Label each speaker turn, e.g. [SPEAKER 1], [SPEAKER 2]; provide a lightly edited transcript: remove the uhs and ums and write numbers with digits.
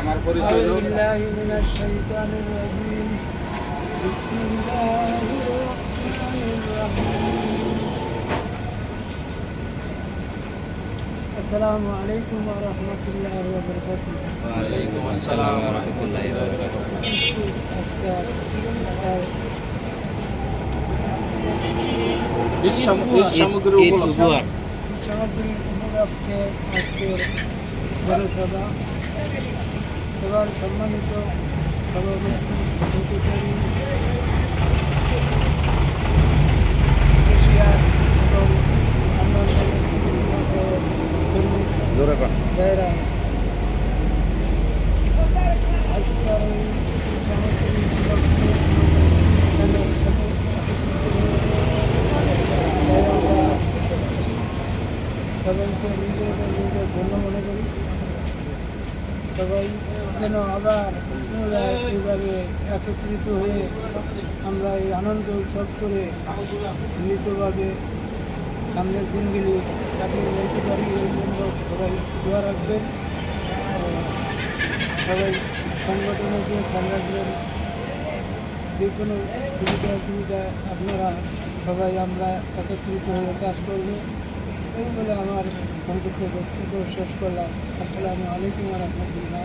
[SPEAKER 1] আমার পরিচয়
[SPEAKER 2] أعوذ بالله من الشيطان الرجيم بسم الله الرحمن الرحيم السلام عليكم ورحمة الله وبركاته
[SPEAKER 1] ওয়ালাইকুম আসসালাম ওয়া রাহমাতুল্লাহি ওয়া বারাকাতুহু। ঈদ সামগ্রী উপহার
[SPEAKER 2] সামগ্রী উপলক্ষে আজকের জনসভা এবার সম্মানিত সভাপতি সেক্রেটারি এশিয়ার এবং অন্যান্য ভাইয়েরা আজকের এই সামগ্রী উপলক্ষে সবাইকে নিজেদের ধন্য মনে করি। সবাই যেন আবার পুনরায় এইভাবে একত্রিত হয়ে আমরা এই আনন্দ উৎসব করে মিলিতভাবে সামনের দিনগুলি কাটিয়ে নিতে পারি এই জন্য সবাই দোয়া রাখবেন। সবাই সংগঠনকে খেয়াল রাখবেন। যে কোনো সুবিধা অসুবিধা আপনারা সবাই আমরা একত্রিত হয়ে কাজ করব এই বলে আমার সংক্ষিপ্ত বক্তব্য শেষ করলাম। আসসালামু আলাইকুম ওয়া রাহমাতুল্লাহ।